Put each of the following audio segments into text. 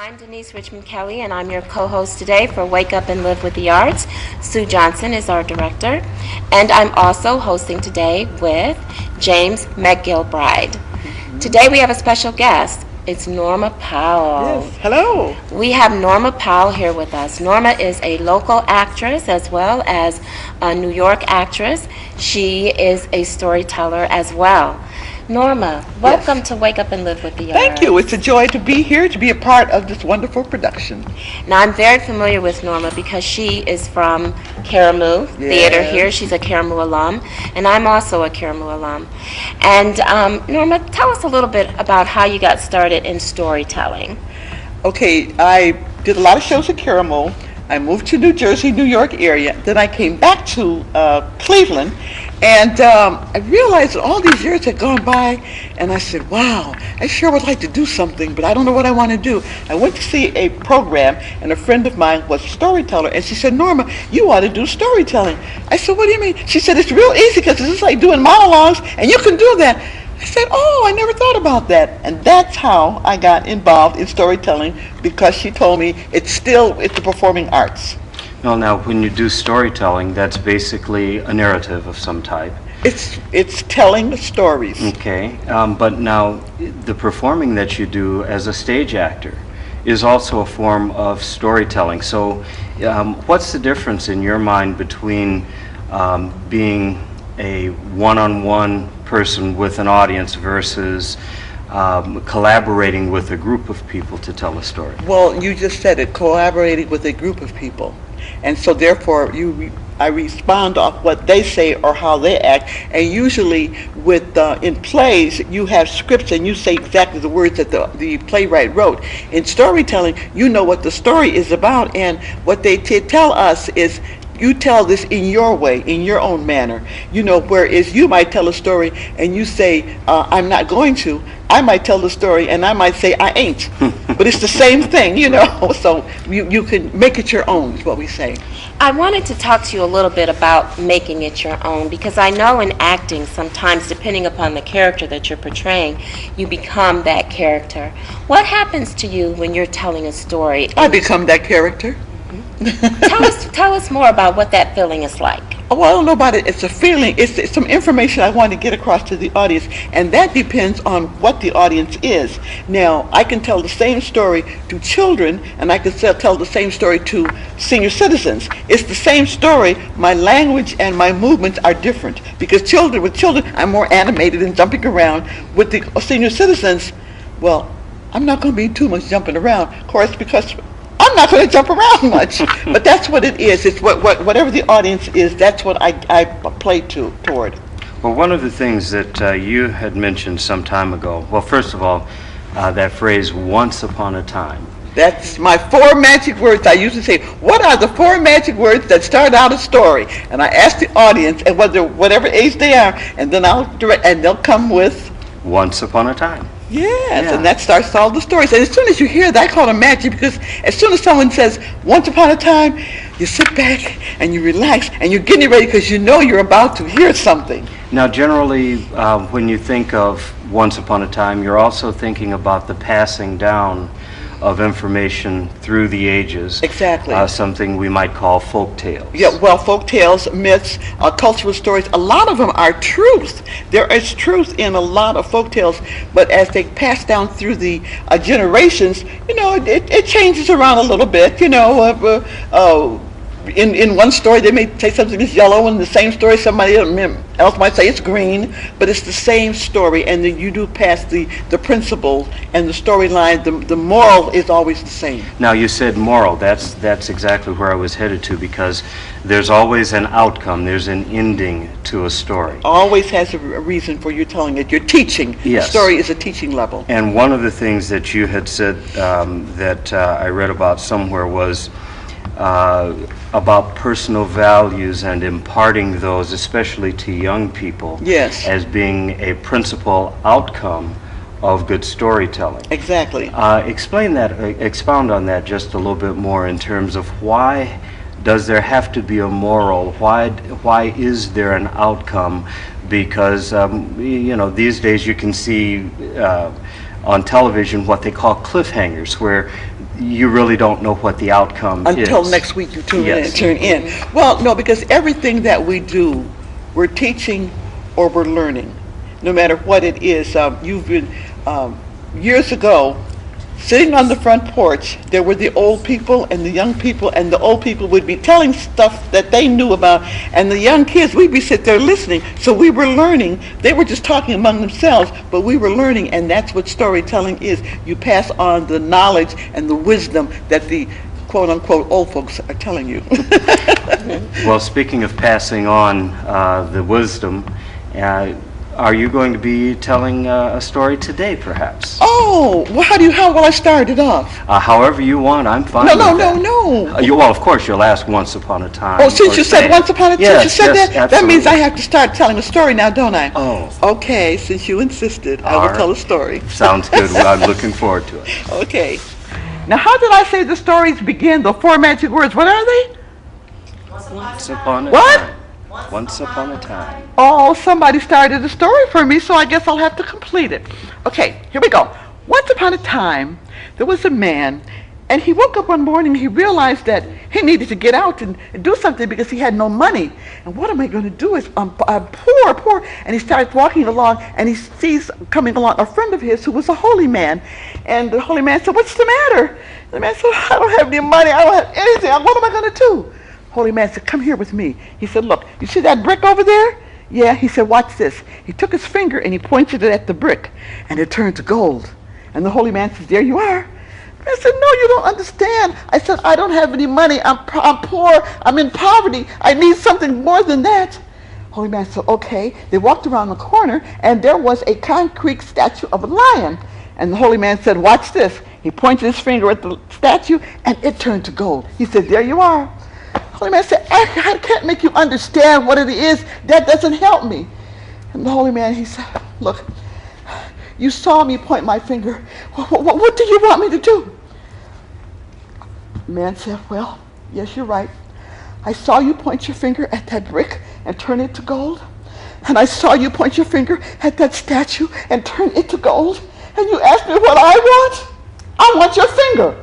I'm Denise Richmond Kelly, and I'm your co-host today for Wake Up and Live with the Arts. Sue Johnson is our director, and I'm also hosting today with James McGilbride. Today we have a special guest. It's Norma Powell. Yes, hello. We have Norma Powell here with us. Norma is a local actress as well as a New York actress. She is a storyteller as well. Norma, welcome to Wake Up and Live with the Arts. Thank you. It's a joy to be here, to be a part of this wonderful production. Now, I'm very familiar with Norma because she is from Karamu Theater here. She's a Karamu alum, and I'm also a Karamu alum. And Norma, tell us a little bit about how you got started in storytelling. Okay, I did a lot of shows at Karamu. I moved to New Jersey, New York area. Then I came back to Cleveland, and I realized that all these years had gone by, and I said, wow, I sure would like to do something, but I don't know what I want to do. I went to see a program, and a friend of mine was a storyteller, and she said, Norma, you ought to do storytelling. I said, what do you mean? She said, it's real easy because it's just like doing monologues, and you can do that. I said, oh, I never thought about that. And that's how I got involved in storytelling, because she told me it's the performing arts. Well, now, when you do storytelling, that's basically a narrative of some type. It's telling stories. Okay, but now, the performing that you do as a stage actor is also a form of storytelling. So, what's the difference in your mind between being a one-on-one person with an audience versus collaborating with a group of people to tell a story? Well, you just said it, collaborating with a group of people. And so therefore I respond off what they say or how they act. And usually in plays, you have scripts and you say exactly the words that the playwright wrote. In storytelling, you know what the story is about, and what they tell us is, you tell this in your way, in your own manner. You know, whereas you might tell a story and you say, I'm not going to. I might tell the story and I might say, I ain't. But it's the same thing, you know. So you can make it your own, is what we say. I wanted to talk to you a little bit about making it your own, because I know in acting, sometimes depending upon the character that you're portraying, you become that character. What happens to you when you're telling a story? I become that character. Tell us more about what that feeling is like. Well, I don't know about it. It's a feeling. It's some information I want to get across to the audience, and that depends on what the audience is. Now, I can tell the same story to children, and I can tell the same story to senior citizens. It's the same story. My language and my movements are different, because with children, I'm more animated and jumping around. With the senior citizens, well, I'm not going to be too much jumping around, of course, because I'm not going to jump around much. But that's what it is. It's whatever the audience is, that's what I play toward. Well, one of the things that you had mentioned some time ago, well, first of all, that phrase, once upon a time. That's my 4 magic words. I usually say, what are the 4 magic words that start out a story? And I ask the audience, and whatever age they are, and then I'll direct, and they'll come with Once upon a time. Yes, Yeah. and that starts all the stories. And as soon as you hear that, I call it magic, because as soon as someone says, once upon a time, you sit back and you relax and you're getting ready because you know you're about to hear something. Now, generally, when you think of once upon a time, you're also thinking about the passing down of information through the ages. Exactly. Something we might call folk tales. Yeah, well, folk tales, myths, cultural stories, a lot of them are truth. There is truth in a lot of folk tales, but as they pass down through the generations, you know, it changes around a little bit, you know. In one story, they may say something is yellow, and in the same story, somebody else might say it's green, but it's the same story, and then you do pass the principle and the storyline. The moral is always the same. Now, you said moral. That's exactly where I was headed to, because there's always an outcome. There's an ending to a story. Always has a reason for you telling it. You're teaching. Yes. The story is a teaching level. And one of the things that you had said that I read about somewhere was about personal values and imparting those, especially to young people, Yes. as being a principal outcome of good storytelling. Exactly. Expound on that just a little bit more in terms of why does there have to be a moral? Why is there an outcome? Because you know, these days you can see on television what they call cliffhangers, where you really don't know what the outcome is. Until next week you tune Yes. in. Well, no, because everything that we do, we're teaching or we're learning, no matter what it is. You've been, years ago, sitting on the front porch, there were the old people and the young people, and the old people would be telling stuff that they knew about, and the young kids, we'd be sitting there listening. So we were learning. They were just talking among themselves, but we were learning, and that's what storytelling is. You pass on the knowledge and the wisdom that the quote-unquote old folks are telling you. Well, speaking of passing on the wisdom, are you going to be telling a story today, perhaps? Oh, well, how will I start it off? However you want, I'm fine No, with no, that. no, no. Well, of course, you'll ask Once Upon a Time. Oh, since or you said say- once upon a time, Yes, you said yes, that? That means I absolutely. have to start telling a story now, don't I? Oh. Okay, since you insisted, I All will right. tell a story. Sounds good. Well, I'm looking forward to it. Okay. Now, how did I say the stories begin? The 4 magic words, what are they? Once upon a What? time. Once upon a time. Oh, somebody started a story for me, so I guess I'll have to complete it. Okay, here we go. Once upon a time, there was a man, and he woke up one morning, he realized that he needed to get out and do something because he had no money. And what am I going to do? I'm poor. And he starts walking along, and he sees coming along a friend of his who was a holy man. And the holy man said, "What's the matter?" The man said, "I don't have any money. I don't have anything. What am I going to do?" Holy man said, "Come here with me." He said, "Look, you see that brick over there?" "Yeah." He said, "Watch this." He took his finger and he pointed it at the brick, and it turned to gold. And the holy man says, "There you are." I said, "No, you don't understand." I said, "I don't have any money. I'm poor. I'm in poverty. I need something more than that." Holy man said, "Okay." They walked around the corner, and there was a concrete statue of a lion. And the holy man said, "Watch this." He pointed his finger at the statue, and it turned to gold. He said, "There you are." Holy man said, I can't make you understand what it is. That doesn't help me." And the holy man, he said, "Look, you saw me point my finger. What do you want me to do?" The man said, "Well, yes, you're right. I saw you point your finger at that brick and turn it to gold. And I saw you point your finger at that statue and turn it to gold. And you asked me what I want? I want your finger."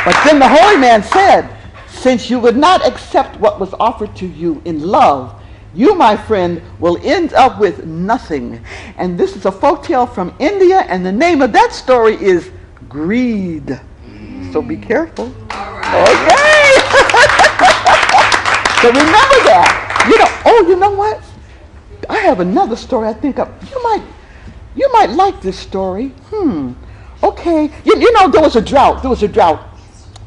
But then the holy man said, "Since you would not accept what was offered to you in love, you, my friend, will end up with nothing." And this is a folktale from India, and the name of that story is Greed. So be careful. Okay. So remember that. You know what? I have another story I think of. You might like this story. Okay. You know, there was a drought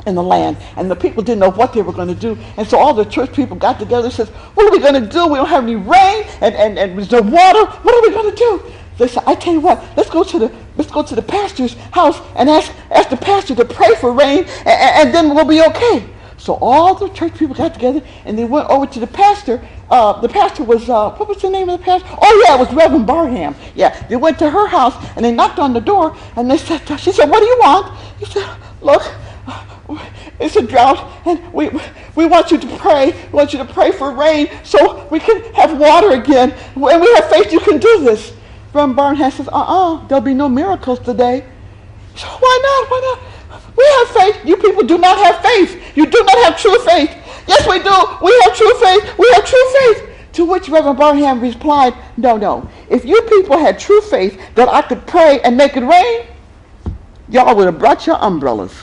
in the land, and the people didn't know what they were going to do. And so all the church people got together and said, "What are we going to do? We don't have any rain, and there's no water. What are we going to do?" They said, "I tell you what, let's go to the pastor's house and ask the pastor to pray for rain, and then we'll be okay." So all the church people got together, and they went over to the pastor. The pastor was, what was the name of the pastor? Oh yeah, it was Reverend Barham. Yeah, they went to her house, and they knocked on the door, and she said, "What do you want?" He said, "Look, it's a drought, and we want you to pray. We want you to pray for rain so we can have water again. And we have faith you can do this." Reverend Barnham says, "There'll be no miracles today." So why not? Why not? We have faith. You people do not have faith. You do not have true faith. "Yes, we do. We have true faith. We have true faith." To which Reverend Barnham replied, No. If you people had true faith that I could pray and make it rain, y'all would have brought your umbrellas."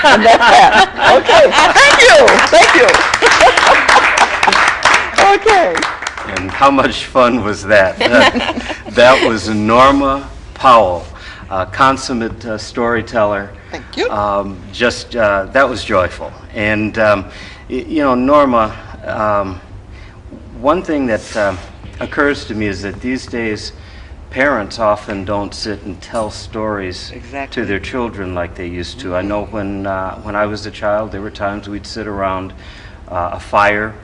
And that's that. Okay. Thank you. Okay. And how much fun was that? That was Norma Powell, a consummate storyteller. Thank you. That was joyful. And, Norma, one thing that occurs to me is that these days parents often don't sit and tell stories Exactly. to their children like they used to. I know when I was a child, there were times we'd sit around a fire.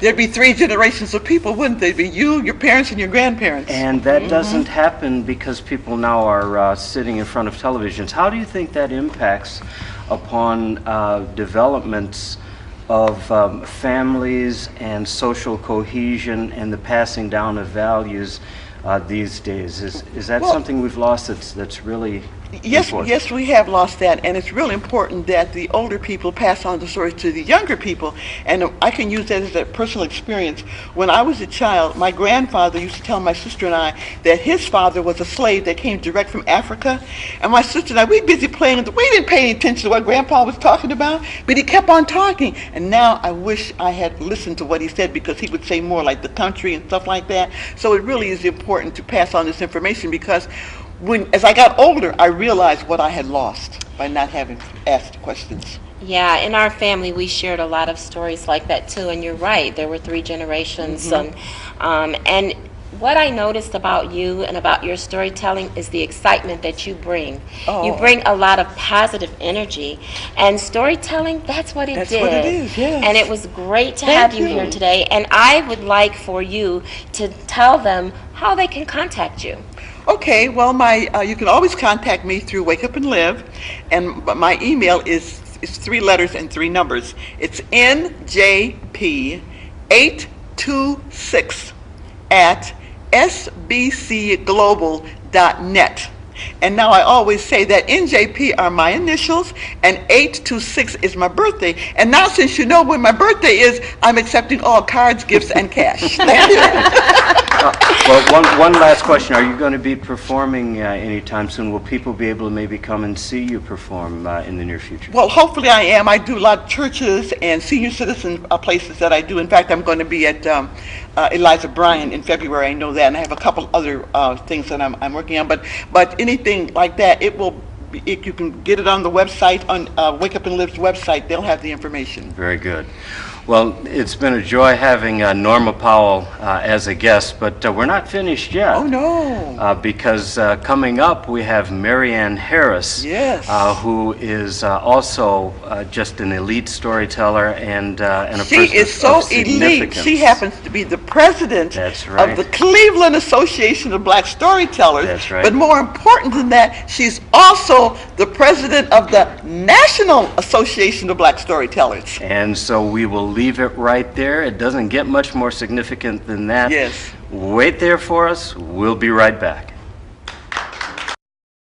There'd be 3 generations of people, wouldn't they? Be you, your parents, and your grandparents. And that doesn't happen because people now are sitting in front of televisions. How do you think that impacts upon developments of families and social cohesion and the passing down of values these days? Is that Well, something we've lost that's really Yes, important? yes, we have lost that, and it's really important that the older people pass on the stories to the younger people. And I can use that as a personal experience. When I was a child, my grandfather used to tell my sister and I that his father was a slave that came direct from Africa. And my sister and I, we busy playing, we didn't pay any attention to what Grandpa was talking about, but he kept on talking. And now I wish I had listened to what he said, because he would say more like the country and stuff like that. So it really is important to pass on this information, because as I got older, I realized what I had lost by not having asked questions. Yeah, in our family, we shared a lot of stories like that too. And you're right, there were 3 generations. And what I noticed about you and about your storytelling is the excitement that you bring. Oh. You bring a lot of positive energy. And storytelling, that's what it That's did. what it is, yes. And it was great to Thank have you you. here today. And I would like for you to tell them how they can contact you. Okay, well, you can always contact me through Wake Up and Live, and my email is 3 letters and 3 numbers. It's njp826 at sbcglobal.net. And now I always say that NJP are my initials and 826 is my birthday. And now, since you know when my birthday is, I'm accepting all cards, gifts, and cash. Thank you. Well, one last question. Are you going to be performing anytime soon? Will people be able to maybe come and see you perform in the near future? Well, hopefully I am. I do a lot of churches and senior citizen places that I do. In fact, I'm going to be at Eliza Bryan in February. I know that, and I have a couple other things that I'm working on. But anything like that, you can get it on the website, on Wake Up and Live's website. They'll have the information. Very good. Well, it's been a joy having Norma Powell as a guest, but we're not finished yet. Oh, no. Because coming up, we have Marianne Harris, Yes. who is also just an elite storyteller and a She person is so of elite. significance. She happens to be the president That's right. of the Cleveland Association of Black Storytellers. That's right. But more important than that, she's also the president of the National Association of Black Storytellers. And so we will leave it right there. It doesn't get much more significant than that. Yes. Wait there for us. We'll be right back.